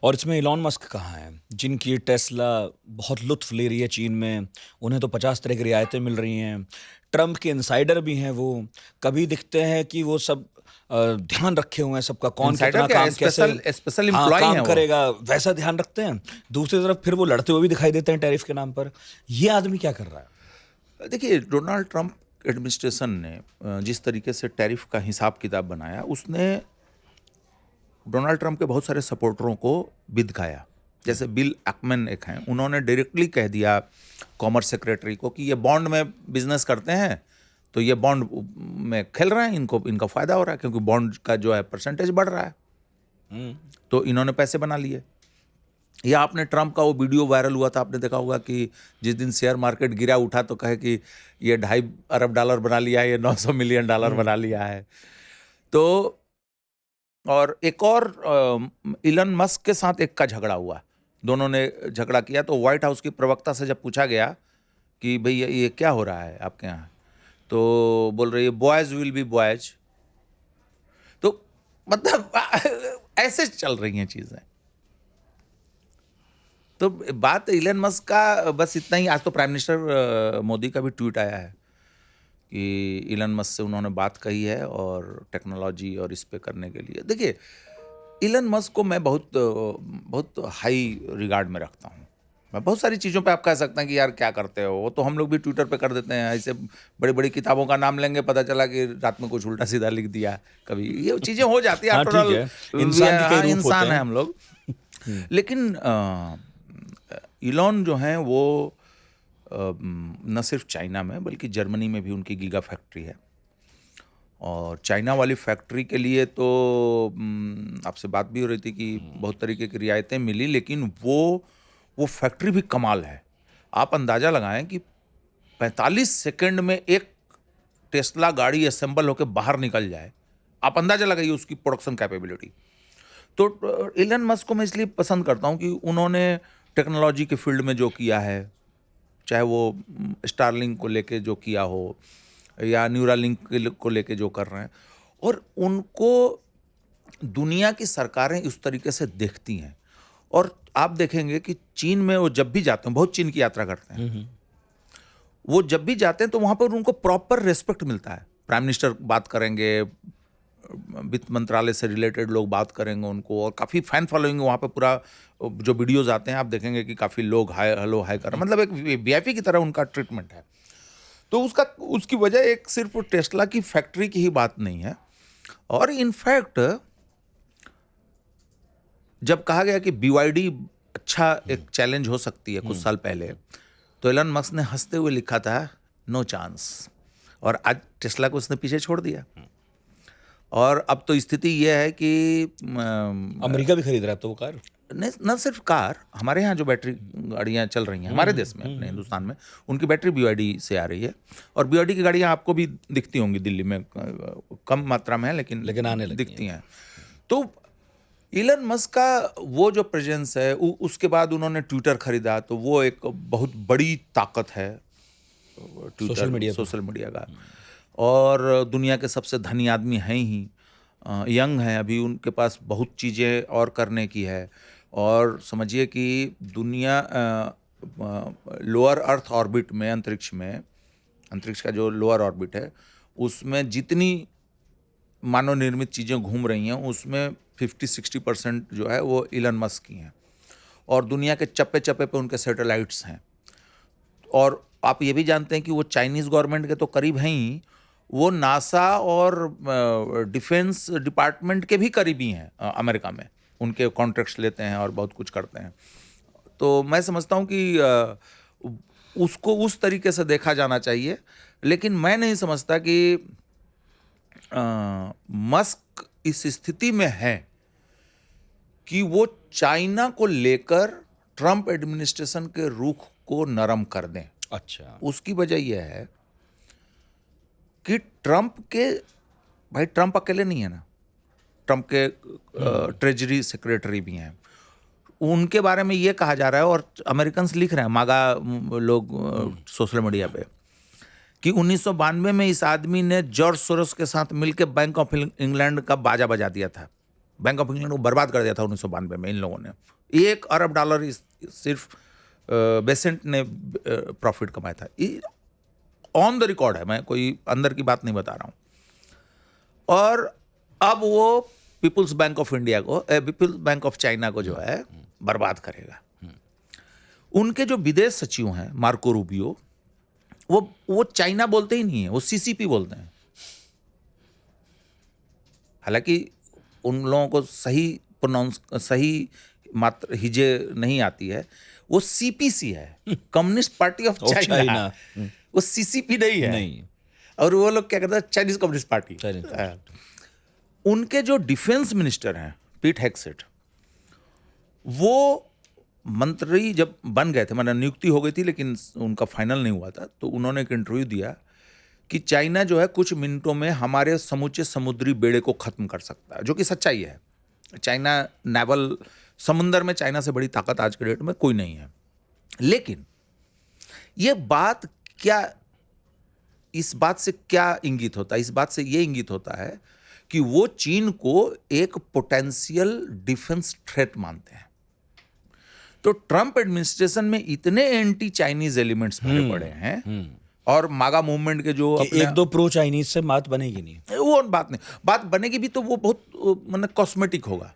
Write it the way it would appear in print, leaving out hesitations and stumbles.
और इसमें Elon Musk कहाँ है? जिनकी टेस्ला बहुत लुत्फ़ ले रही है चीन में, उन्हें तो 50 तरह की रियायतें मिल रही हैं। ट्रम्प के इनसाइडर भी हैं वो, कभी दिखते हैं कि वो सब ध्यान रखे हुए हैं सबका, कौन इनसाइडर कितना क्या, काम कैसे स्पेशल स्पेशल हाँ, एम्प्लॉय हैं काम वो। करेगा, वैसा ध्यान रखते हैं। दूसरी तरफ फिर वो लड़ते हुए भी दिखाई देते हैं टैरिफ के नाम पर। ये आदमी क्या कर रहा है? देखिए, डोनाल्ड ट्रंप एडमिनिस्ट्रेशन ने जिस तरीके से टैरिफ का हिसाब किताब बनाया, उसने डोनाल्ड ट्रंप के बहुत सारे सपोर्टरों को बिधकाया। जैसे बिल एक्मैन एक हैं, उन्होंने डायरेक्टली कह दिया कॉमर्स सेक्रेटरी को कि ये बॉन्ड में बिजनेस करते हैं, तो ये बॉन्ड में खेल रहे हैं, इनको इनका फायदा हो रहा है क्योंकि बॉन्ड का जो है परसेंटेज बढ़ रहा है, तो इन्होंने पैसे बना लिए। या आपने ट्रंप का वो वीडियो वायरल हुआ था, आपने देखा होगा कि जिस दिन शेयर मार्केट गिरा उठा तो कहे कि ये $2.5 अरब बना लिया है, ये $900 मिलियन बना लिया है। तो और एक और इलन मस्क के साथ एक का झगड़ा हुआ, दोनों ने झगड़ा किया। तो व्हाइट हाउस की प्रवक्ता से जब पूछा गया कि भाई ये क्या हो रहा है आपके यहाँ, तो बोल रही है बॉयज विल बी बॉयज। तो मतलब ऐसे चल रही हैं चीजें। तो बात इलन मस्क का बस इतना ही। आज तो प्राइम मिनिस्टर मोदी का भी ट्वीट आया है कि इलन मस्क से उन्होंने बात कही है और टेक्नोलॉजी और इस पे करने के लिए। देखिए, इलन मस्क को मैं बहुत हाई रिगार्ड में रखता हूँ। मैं बहुत सारी चीज़ों पे आप कह सकते हैं कि यार क्या करते हो, वो तो हम लोग भी ट्विटर पे कर देते हैं। ऐसे बड़ी बड़ी किताबों का नाम लेंगे, पता चला कि रात में कुछ उल्टा सीधा लिख दिया, कभी ये चीज़ें हो जाती है। हाँ, आफ्टर ठीक ऑल है। इंसान के कई रूप होते इंसान है हैं। हम लोग। लेकिन इलॉन जो हैं वो न सिर्फ चाइना में बल्कि जर्मनी में भी उनकी गीगा फैक्ट्री है। और चाइना वाली फैक्ट्री के लिए तो आपसे बात भी हो रही थी कि बहुत तरीके की रियायतें मिली, लेकिन वो फैक्ट्री भी कमाल है। आप अंदाज़ा लगाएं कि 45 सेकंड में एक टेस्ला गाड़ी असेंबल होकर बाहर निकल जाए। आप अंदाज़ा लगाइए उसकी प्रोडक्शन कैपेबिलिटी। तो इलन मस्क को मैं इसलिए पसंद करता हूं कि उन्होंने टेक्नोलॉजी के फील्ड में जो किया है, चाहे वो स्टारलिंक को लेके जो किया हो या न्यूरालिंक को लेके जो कर रहे हैं, और उनको दुनिया की सरकारें उस तरीके से देखती हैं। और आप देखेंगे कि चीन में वो जब भी जाते हैं, बहुत चीन की यात्रा करते हैं, वो जब भी जाते हैं तो वहां पर उनको प्रॉपर रेस्पेक्ट मिलता है। प्राइम मिनिस्टर बात करेंगे, वित्त मंत्रालय से रिलेटेड लोग बात करेंगे उनको, और काफ़ी फैन फॉलोइंग वहाँ पे। पूरा जो वीडियोज आते हैं आप देखेंगे कि काफ़ी लोग हाय हेलो हाय कर, मतलब एक वीआईपी की तरह उनका ट्रीटमेंट है। तो उसकी वजह एक सिर्फ टेस्ला की फैक्ट्री की ही बात नहीं है। और इनफैक्ट जब कहा गया कि BYD अच्छा एक चैलेंज हो सकती है कुछ साल पहले, तो एलन मस्क ने हंसते हुए लिखा था नो चांस, और आज टेस्ला को उसने पीछे छोड़ दिया। और अब तो स्थिति यह है कि अमेरिका भी खरीद रहा है तो वो कार। न सिर्फ कार, हमारे यहाँ जो बैटरी गाड़ियाँ चल रही हैं हमारे देश में, अपने हिंदुस्तान में, उनकी बैटरी BYD से आ रही है। और BYD की गाड़ियाँ आपको भी दिखती होंगी दिल्ली में, कम मात्रा में है लेकिन आने लगी दिखती हैं। तो इलन मस्क का वो जो प्रेजेंस है, उसके बाद उन्होंने ट्विटर खरीदा, तो वो एक बहुत बड़ी ताकत है ट्विटर, सोशल मीडिया का। और दुनिया के सबसे धनी आदमी हैं ही, यंग हैं अभी, उनके पास बहुत चीज़ें और करने की है। और समझिए कि दुनिया लोअर अर्थ ऑर्बिट में, अंतरिक्ष का जो लोअर ऑर्बिट है, उसमें जितनी मानव निर्मित चीज़ें घूम रही हैं, उसमें 50-60% जो है वो इलन मस्क की हैं। और दुनिया के चप्पे चप्पे पे उनके सैटेलाइट्स हैं। और आप ये भी जानते हैं कि वो चाइनीज़ गवर्नमेंट के तो करीब हैं ही, वो नासा और डिफेंस डिपार्टमेंट के भी करीबी हैं अमेरिका में। उनके कॉन्ट्रैक्ट्स लेते हैं और बहुत कुछ करते हैं। तो मैं समझता हूँ कि उसको उस तरीके से देखा जाना चाहिए। लेकिन मैं नहीं समझता कि मस्क इस स्थिति में है कि वो चाइना को लेकर ट्रंप एडमिनिस्ट्रेशन के रुख को नरम कर दें। अच्छा, उसकी वजह यह है कि भाई ट्रंप अकेले नहीं है ना, ट्रंप के ट्रेजरी सेक्रेटरी भी हैं। उनके बारे में ये कहा जा रहा है, और अमेरिकन लिख रहे हैं, मागा लोग सोशल मीडिया पे, कि 1992 में इस आदमी ने जॉर्ज सोरोस के साथ मिलकर बैंक ऑफ इंग्लैंड का बाजा बजा दिया था। बैंक ऑफ इंग्लैंड को बर्बाद कर दिया था 1992 में इन लोगों ने। $1 अरब सिर्फ बेसेंट ने प्रॉफिट कमाया था। ऑन द रिकॉर्ड है, मैं कोई अंदर की बात नहीं बता रहा हूँ। और अब वो पीपुल्स बैंक ऑफ इंडिया को, पीपुल्स बैंक ऑफ चाइना को जो है बर्बाद करेगा। उनके जो विदेश सचिव हैं मार्को रूबियो, वो चाइना बोलते ही नहीं है, वो सीसीपी बोलते हैं। हालांकि उन लोगों को सही मात्र हिजे नहीं आती है। वो सीपीसी है, कम्युनिस्ट पार्टी ऑफ चाइना। वो सीसीपी नहीं है। नहीं। और वो लोग क्या करते हैं, चाइनीज कम्युनिस्ट पार्टी। उनके जो डिफेंस मिनिस्टर हैं पीट हेगसेट, वो मंत्री जब बन गए थे, मतलब नियुक्ति हो गई थी लेकिन उनका फाइनल नहीं हुआ था, तो उन्होंने एक इंटरव्यू दिया कि चाइना जो है कुछ मिनटों में हमारे समूचे समुद्री बेड़े को खत्म कर सकता है, जो कि सच्चाई है। चाइना नेवल, समुंदर में चाइना से बड़ी ताकत आज के डेट में कोई नहीं है। लेकिन ये बात क्या, इस बात से क्या इंगित होता है? इस बात से ये इंगित होता है कि वो चीन को एक पोटेंशियल डिफेंस थ्रेट मानते हैं। तो ट्रंप एडमिनिस्ट्रेशन में इतने एंटी चाइनीज एलिमेंट्स भरे पड़े हैं, और मागा मूवमेंट के जो एक दो प्रो चाइनीज से बात बनेगी नहीं, वो बात नहीं, बात बनेगी भी तो वो बहुत मतलब कॉस्मेटिक होगा।